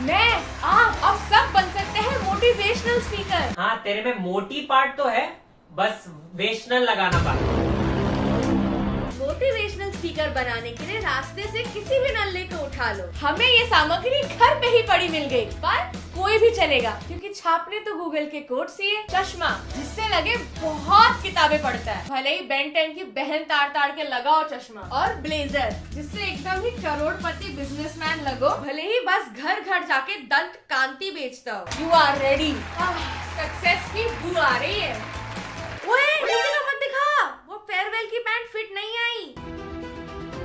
मैं आप अब सब बन सकते हैं मोटिवेशनल स्पीकर। हाँ, तेरे में मोटी पार्ट तो है, बस वेशनल लगाना बाकी। मोटिवेशनल स्पीकर बनाने के लिए रास्ते से किसी भी नल्ले को उठा लो। हमें ये सामग्री घर पे ही पड़ी मिल गई, पर कोई भी चलेगा क्योंकि छापने तो गूगल के कोड से है। चश्मा जिससे लगे बहुत किताबें पढ़ता है, भले ही बेन 10 की बहन ताड़ ताड़ के लगाओ चश्मा। और ब्लेजर जिससे एकदम ही करोड़पति बिजनेसमैन लगो, भले ही बस घर घर जाके दंत कांति बेचता हो। You are ready. सक्सेस की बू आ रही है। ओए नीचे का मत दिखा, वो फेयरवेल की पैंट फिट नहीं आई।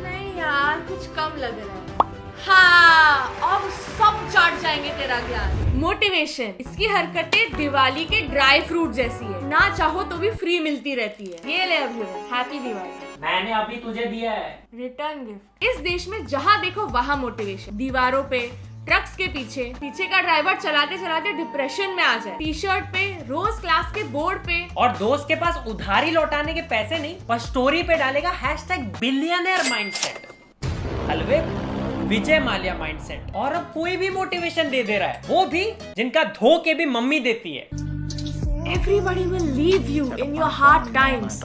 नहीं यार, कुछ कम लग रहा है। हाँ, अब सब चाट जाएंगे तेरा ज्ञान। मोटिवेशन, इसकी हरकतें दिवाली के ड्राई फ्रूट जैसी है, ना चाहो तो भी फ्री मिलती रहती है। ये ले अभी, हैप्पी दिवाली। मैंने अभी तुझे दिया है रिटर्न गिफ्ट। इस देश में जहाँ देखो वहाँ मोटिवेशन। दीवारों पे, ट्रक्स के पीछे का ड्राइवर चलाते चलाते डिप्रेशन में आ जाए, टी शर्ट पे, रोज क्लास के बोर्ड पे। और दोस्त के पास उधारी लौटाने के पैसे नहीं, पर स्टोरी पे डालेगा #बिलियनर माइंडसेट। हलवे विजय माल्या माइंडसेट। और अब कोई भी मोटिवेशन दे रहा है, वो भी जिनका धो के भी मम्मी देती है। Everybody will leave you in your hard times,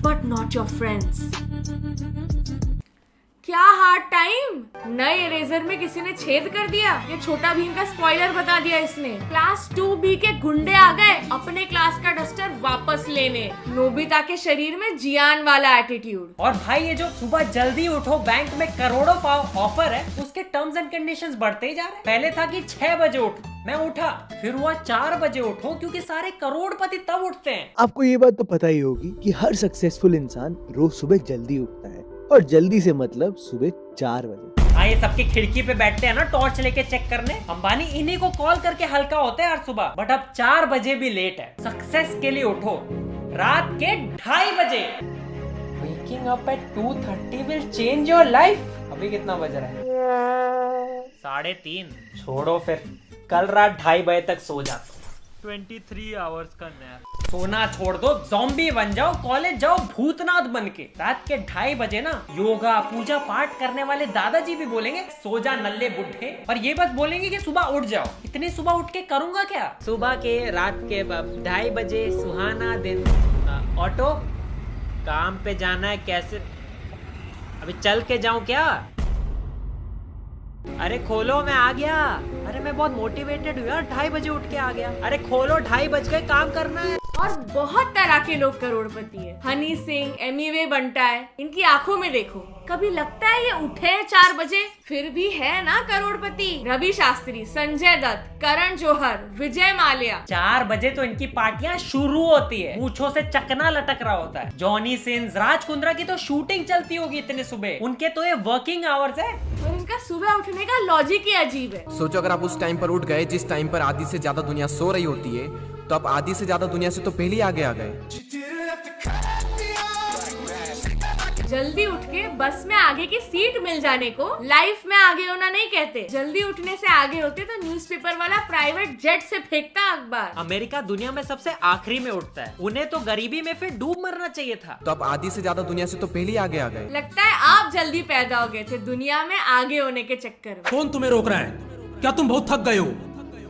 but not your friends. क्या हार्ड टाइम? नए इरेजर में किसी ने छेद कर दिया। ये छोटा भीम का स्पॉइलर बता दिया इसने। क्लास 2B के गुंडे आ गए अपने क्लास का डस्टर वापस लेने। नोबिता के शरीर में जियान वाला एटीट्यूड। और भाई ये जो सुबह जल्दी उठो बैंक में करोड़ों पाव ऑफर है, उसके टर्म्स एंड कंडीशंस बढ़ते ही जा रहे हैं। पहले था कि 6 बजे उठो, मैं उठा, फिर हुआ 4 बजे उठो, क्योंकि सारे करोड़पति तब उठते हैं। आपको ये बात तो पता ही होगी कि हर सक्सेसफुल इंसान रोज सुबह जल्दी उठता है, और जल्दी से मतलब सुबह 4 बजे। हाँ, ये सबकी खिड़की पे बैठते हैं ना टॉर्च लेके चेक करने। अंबानी इन्हीं को कॉल करके हल्का होते हैं हर सुबह। बट अब 4 बजे भी लेट है। सक्सेस के लिए उठो रात के 2:30 बजे। Waking up at 2:30 will change your life। अभी कितना बज रहा है? 3:30। छोड़ो फिर, कल रात 2:30 बजे तक सो जाता। 23 आवर्स का नैप। सोना छोड़ दो, ज़ॉम्बी बन जाओ, कॉलेज जाओ भूतनाथ बन के। रात के 2:30 बजे ना योगा पूजा पाठ करने वाले दादाजी भी बोलेंगे सो जा नल्ले बुढ़े, और ये बस बोलेंगे कि सुबह उठ जाओ। इतनी सुबह उठ के करूंगा क्या? सुबह के रात के 2:30 बजे सुहाना दिन। ऑटो, काम पे जाना है, कैसे? अभी चल के जाऊं क्या? अरे खोलो, मैं आ गया। अरे मैं बहुत मोटिवेटेड हूँ यार, 2:30 बजे उठ के आ गया। अरे खोलो, 2:30 बज गए, काम करना है। और बहुत तरह के लोग करोड़पति है। हनी सिंह, एमिवे बनता है, इनकी आंखों में देखो, कभी लगता है ये उठे 4 बजे, फिर भी है ना करोड़पति। रवि शास्त्री, संजय दत्त, करण जौहर, विजय माल्या। 4 बजे तो इनकी पार्टियां शुरू होती है, मूंछों से चकना लटक रहा होता है। जॉनी सिंस, राज कुंद्रा की तो शूटिंग चलती होगी इतने सुबह। उनके तो ये वर्किंग आवर्स है। और इनका सुबह उठने का लॉजिक ही अजीब है। सोचो, अगर आप उस टाइम पर उठ गए जिस टाइम पर आधी से ज्यादा दुनिया सो रही होती है, तो आप आधी से ज्यादा दुनिया से तो पहले ही आगे आ गए। जल्दी उठ के बस में आगे की सीट मिल जाने को लाइफ में आगे होना नहीं कहते। जल्दी उठने से आगे होते तो न्यूज़पेपर वाला प्राइवेट जेट से फेंकता अखबार। अमेरिका दुनिया में सबसे आखिरी में उठता है, उन्हें तो गरीबी में फिर डूब मरना चाहिए था। तो आप आधी से ज्यादा दुनिया से तो पहले ही आगे आ गए। लगता है आप जल्दी पैदा हो गए थे दुनिया में आगे होने के चक्कर में। कौन तुम्हें रोक रहा है? क्या तुम बहुत थक गए हो?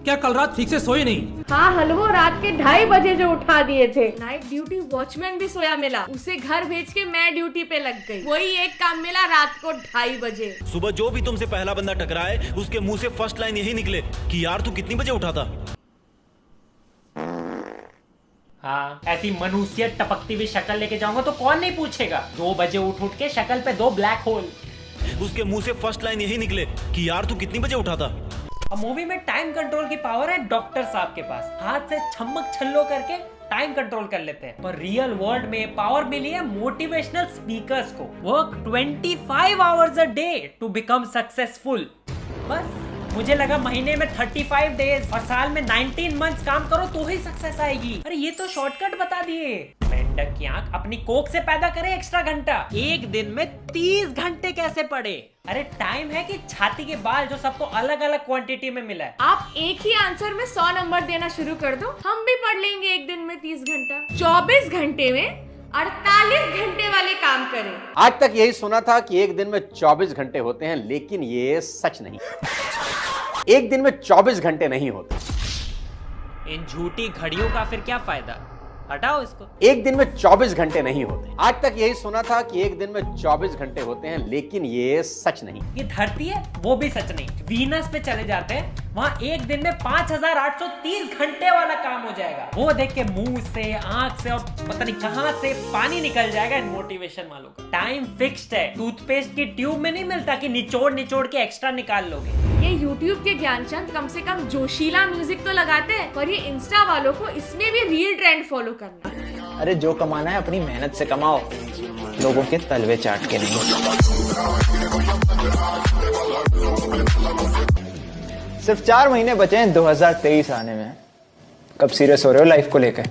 क्या कल रात ठीक से सोए नहीं? हाँ, हलवो रात के 2:30 बजे जो उठा दिए थे। नाइट ड्यूटी वॉचमैन भी सोया मिला, उसे घर भेज के मैं ड्यूटी पे लग गई। वही एक काम मिला रात को 2:30 बजे। सुबह जो भी तुमसे पहला बंदा टकराए, उसके मुंह से फर्स्ट लाइन यही निकले कि यार तू कितनी बजे उठा था। हाँ, ऐसी मनुष्य टपकती हुई शक्ल लेके जाऊंगा तो कौन नहीं पूछेगा। 2 बजे उठ के शक्ल पे 2 ब्लैक होल। उसके मुंह से फर्स्ट लाइन यही निकले कि यार तू कितनी बजे उठा था। अब मूवी में टाइम कंट्रोल की पावर है डॉक्टर साहब के पास, हाथ से छमक छल्लो करके टाइम कंट्रोल कर लेते हैं। पर रियल वर्ल्ड में पावर मिली है मोटिवेशनल स्पीकर्स को। Work 25 hours a day to become successful. बस मुझे लगा महीने में 35 डेज और साल में 19 मंथ्स काम करो तो ही सक्सेस आएगी। अरे ये तो शॉर्टकट बता दिए। मेंढक की आंख अपनी कोख से पैदा करे एक्स्ट्रा घंटा, एक दिन में 30 घंटे कैसे पड़े? अरे टाइम है कि छाती के बाल जो सबको अलग अलग क्वांटिटी में मिला है। आप एक ही आंसर में 100 नंबर देना शुरू कर दो, हम भी पढ़ लेंगे एक दिन में 30 घंटा। 24 घंटे में 48 घंटे वाले काम करें। आज तक यही सुना था कि एक दिन में 24 घंटे होते हैं, लेकिन ये सच नहीं। एक दिन में 24 घंटे नहीं होते। इन झूठी घड़ियों का फिर क्या फायदा, हटाओ इसको। एक दिन में 24 घंटे नहीं होते। आज तक यही सुना था कि एक दिन में 24 घंटे होते हैं, लेकिन ये सच नहीं। ये धरती है वो भी सच नहीं। वीनस पे चले जाते हैं, वहां एक दिन में 5830 घंटे वाला काम हो जाएगा। वो देख के मुंह से, आंख से और पता नहीं कहां से पानी निकल जाएगा इन मोटिवेशन वालों का। टाइम फिक्स्ड है, टूथपेस्ट की ट्यूब में नहीं मिलता कि निचोड़ निचोड़ के एक्स्ट्रा निकाल लोगे। ये YouTube के ज्ञानचंद कम से कम जोशीला म्यूजिक तो लगाते हैं, पर ये इंस्टा वालों को इसमें भी रील ट्रेंड फॉलो करना है। अरे जो कमाना है अपनी मेहनत से कमाओ, लोगों के तलवे चाट के नहीं। सिर्फ 4 महीने बचे हैं 2023 आने में। कब सीरियस हो रहे हो लाइफ को लेकर?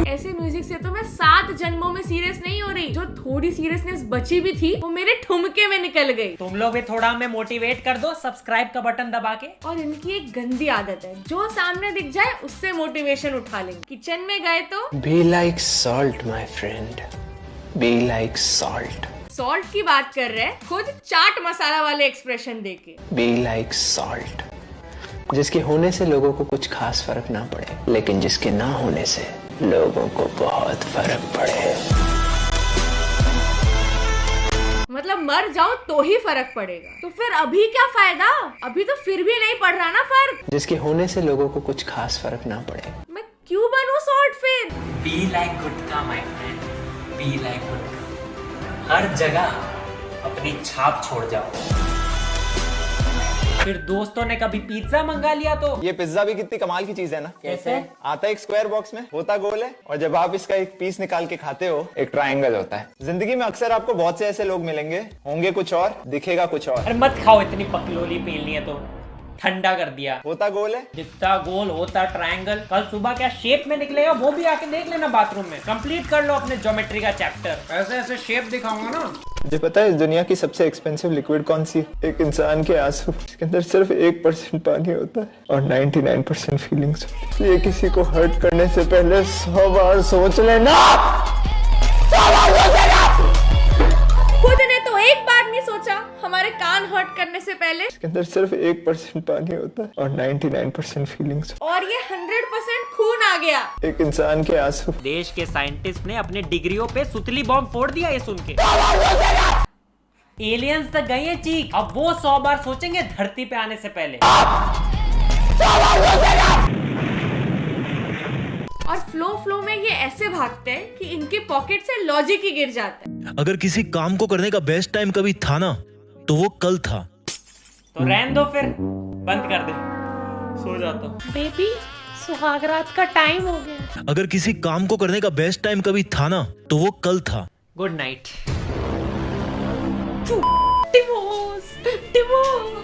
ऐसे म्यूजिक से तो मैं 7 जन्मों में सीरियस नहीं हो रही। जो थोड़ी सीरियसनेस बची भी थी वो मेरे ठुमके में निकल गई। तुम लोग भी थोड़ा हमें मोटिवेट कर दो सब्सक्राइब का बटन दबा के। और इनकी एक गंदी आदत है, जो सामने दिख जाए उससे मोटिवेशन उठा लेंगे। किचन में गए तो be like salt my friend, be like salt. Salt की बात कर रहे हैं, खुद चाट मसाला वाले एक्सप्रेशन देके। बी लाइक सॉल्ट, जिसके होने से लोगों को कुछ खास फर्क ना पड़े, लेकिन जिसके ना होने से लोगों को बहुत फर्क पड़े। मतलब मर जाओ तो ही फर्क पड़ेगा, तो फिर अभी क्या फायदा? अभी तो फिर भी नहीं पड़ रहा ना फर्क। जिसके होने से लोगों को कुछ खास फर्क ना पड़े। मैं क्यों बनूं सॉल्ट फिर? Be like gutka my friend, be like gutka. हर जगह अपनी छाप छोड़ जाओ। फिर दोस्तों ने कभी पिज्जा मंगा लिया तो ये पिज्जा भी कितनी कमाल की चीज है ना। कैसे? आता है एक स्क्वायर बॉक्स में, होता गोल है, और जब आप इसका एक पीस निकाल के खाते हो एक ट्रायंगल होता है। जिंदगी में अक्सर आपको बहुत से ऐसे लोग मिलेंगे, होंगे कुछ और, दिखेगा कुछ और। अरे मत खाओ, इतनी पकलोली पीलनी है तो ठंडा कर दिया। होता गोल है, जितना गोल होता ट्रायंगल। कल सुबह क्या शेप में निकलेगा वो भी आके देख लेना बाथरूम में। कंप्लीट कर लो अपने ज्योमेट्री का चैप्टर। ऐसे ऐसे शेप दिखाऊंगा ना। मुझे पता है इस दुनिया की सबसे एक्सपेंसिव लिक्विड कौन सी? एक इंसान के आंसू। इसके अंदर सिर्फ 1% पानी होता है और 99% फीलिंग्स। इसलिए किसी को हर्ट करने से पहले 100 बार सोच लेना। खुद ने तो एक बार नहीं सोचा हमारे कान हर्ट करने से पहले। इसके अंदर सिर्फ 1% पानी होता है और 99% फीलिंग्स। और ये 100% खून आ गया। एक इंसान के आंसू। देश के साइंटिस्ट ने अपने डिग्रियों पे सुतली बॉम्ब फोड़ दिया ये सुन के। एलियंस तक गए हैं चीख। अब वो 100 बार सोचेंगे धरती पे आने से पहले। और फ्लो में ये ऐसे भागते हैं कि इनके पॉकेट से लॉजिक ही गिर जाता है। अगर किसी काम को करने का बेस्ट टाइम कभी था ना, तो वो कल था। तो रहने दो फिर, बंद कर दे, सो जाता हूँ। बेबी सुहागरात का टाइम हो गया। अगर किसी काम को करने का बेस्ट टाइम कभी था ना, तो वो कल था। Good night. Divorce divorce.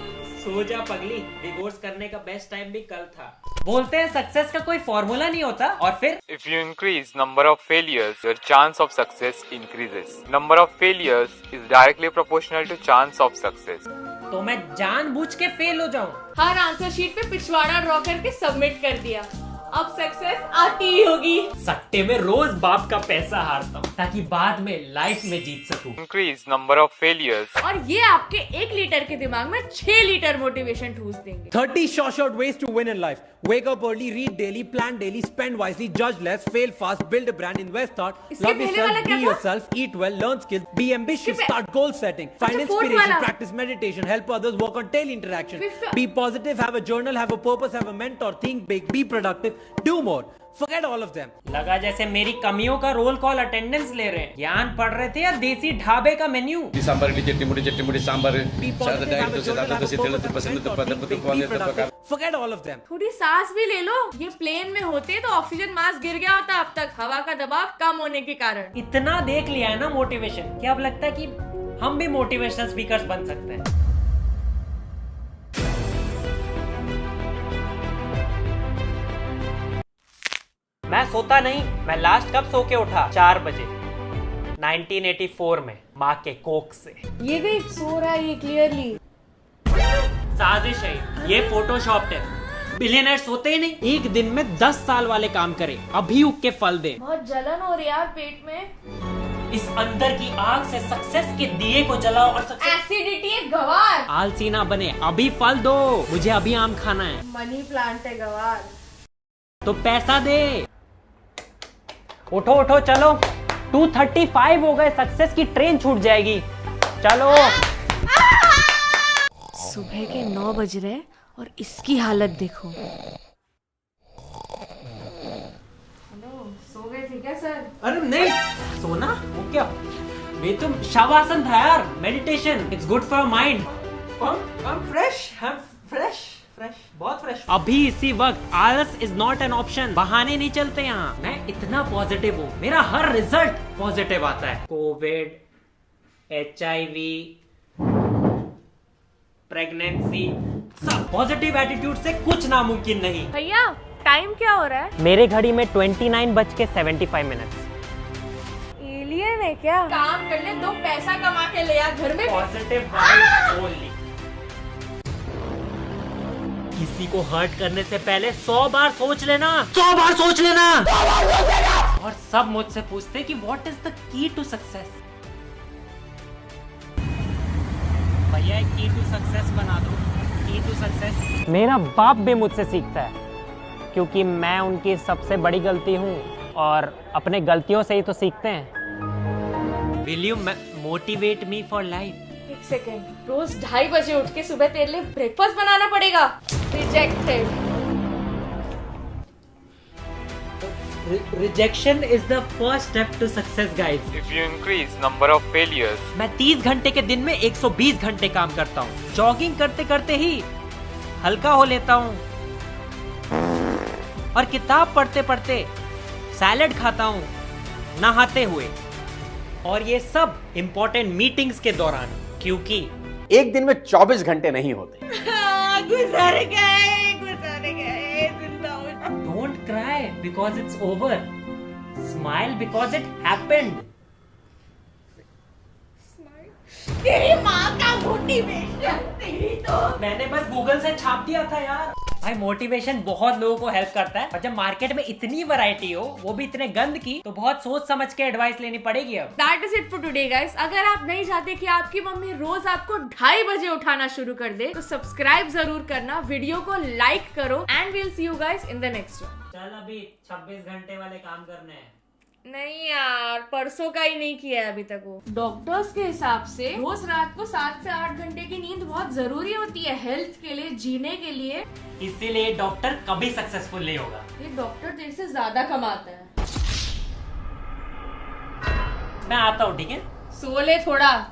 सो जा पगली, डिवोर्स करने का बेस्ट टाइम भी कल था। बोलते हैं सक्सेस का कोई फॉर्मूला नहीं होता। और फिर If you increase number of failures, your chance of success increases. Number of failures is directly proportional to chance of success. तो मैं जानबूझ के फेल हो जाऊं। हर आंसर शीट पे पिछवाड़ा ड्रॉ करके सबमिट कर दिया। अब सक्सेस आती ही होगी। सट्टे में रोज बाप का पैसा हारता हूँ ताकि बाद में लाइफ में जीत सकूं। Increase number of failures. और ये आपके 1 लीटर के दिमाग में 6 लीटर मोटिवेशन ठूस देंगे। 30 short ways to win in life. Wake up early, read daily, plan daily, spend wisely, judge less, fail fast, build a brand, invest hard, इसके love पहले वाला yourself, क्या be था? yourself, eat well, learn skills, be ambitious, इसके start goal setting, find अच्छा, fourth inspiration, वाला। practice meditation, help others, work on daily interaction, Fifth- be positive, have a journal, have a purpose, have a mentor, think big, be productive, do more. Forget all of them. लगा जैसे मेरी कमियों का roll call attendance ले रहे हैं। ज्ञान पढ़ रहे थे या देसी ढाबे का menu. Be positive, have a journal, have a purpose, have a mentor, think big, be productive. Forget all of them. थोड़ी सांस भी ले लो। ये प्लेन में होते तो ऑक्सीजन मास्क गिर गया होता अब तक, हवा का दबाव कम होने के कारण। इतना देख लिया है ना मोटिवेशन कि अब लगता है कि हम भी मोटिवेशनल स्पीकर्स बन सकते हैं। मैं सोता नहीं। मैं लास्ट कब सो के उठा? 4 बजे 1984 में, माँ के कोक से। ये देख सो रहा है ये क्लियरली। साजिश है ये, फोटोशॉप है। बिलियनर्स होते ही नहीं, एक दिन में 10 साल वाले काम करे, अभी उग के फल दे। बहुत जलन हो रही है यार पेट में। इस अंदर की आग से सक्सेस के दिए को जलाओ और सक्सेस। एसिडिटी है गवार। आलसी ना बने, अभी फल दो, मुझे अभी आम खाना है। मनी प्लांट है गवार। तो पैसा दे। उठो उठो चलो, 2:35 हो गए, सक्सेस की ट्रेन छूट जाएगी, चलो। सुबह के 9 बज रहे और इसकी हालत देखो। हेलो, सो गए थे क्या सर? अरे नहीं, सोना वो क्या, ये तो शवासन था यार, meditation, it's good for mind. Fresh, बहुत फ्रेश। अभी इसी वक्त आलस इज नॉट एन ऑप्शन, बहाने नहीं चलते यहाँ। मैं इतना पॉजिटिव हूँ, मेरा हर रिजल्ट पॉजिटिव आता है। कोविड, HIV, प्रेगनेंसी, सब पॉजिटिव एटीट्यूड से कुछ नामुमकिन नहीं। भैया टाइम क्या हो रहा है? मेरे घड़ी में 29:75। एलियन है क्या? काम कर ले, 2 पैसा कमा के ले आ घर में। Positive vibe only. किसी को हर्ट करने से पहले 100 बार सोच लेना, 100 बार सोच लेना। और सब मुझसे पूछते कि what is the key to success. भैया एक की टू सक्सेस बना दो, की टू सक्सेस। मेरा बाप भी मुझसे सीखता है, क्योंकि मैं उनकी सबसे बड़ी गलती हूँ और अपने गलतियों से ही तो सीखते हैं। Will you motivate me for life? एक सेकेंड, रोज 2:30 बजे उठ के सुबह तेरे लिए ब्रेकफास्ट बनाना पड़ेगा। Rejected. Rejection is the first step to success, guys. If you increase number of failures, मैं 30 घंटे के दिन में 120 घंटे काम करता हूँ। जॉगिंग करते करते ही हल्का हो लेता हूँ और किताब पढ़ते पढ़ते सैलेड खाता हूँ, नहाते हुए, और ये सब इम्पोर्टेंट मीटिंग्स के दौरान, क्योंकि एक दिन में 24 घंटे नहीं होते। गुजर गए जिंदा हूं। Don't cry because it's over, smile because it happened. तेरी माँ का मोटिवेशन, तेरी तो। मैंने बस गूगल से छाप दिया था यार। भाई मोटिवेशन बहुत लोगों को हेल्प करता है, और जब मार्केट में इतनी वैरायटी हो, वो भी इतने गंद की, तो बहुत सोच समझ के एडवाइस लेनी पड़ेगी अब। That is it for today, guys. अगर आप नहीं चाहते कि आपकी मम्मी रोज आपको 2:30 बजे उठाना शुरू कर दे, तो सब्सक्राइब जरूर करना, वीडियो को लाइक करो, and we'll see you guys in the next one. चल अभी 26 घंटे वाले काम करने हैं। नहीं यार, परसों का ही नहीं किया है अभी तक वो। डॉक्टर्स के हिसाब से रोज रात को 7 से 8 घंटे की नींद बहुत जरूरी होती है हेल्थ के लिए, जीने के लिए। इसीलिए डॉक्टर कभी सक्सेसफुल नहीं होगा। ये डॉक्टर तेरे से ज्यादा कमाता है। मैं आता हूँ, ठीक है? सो ले थोड़ा।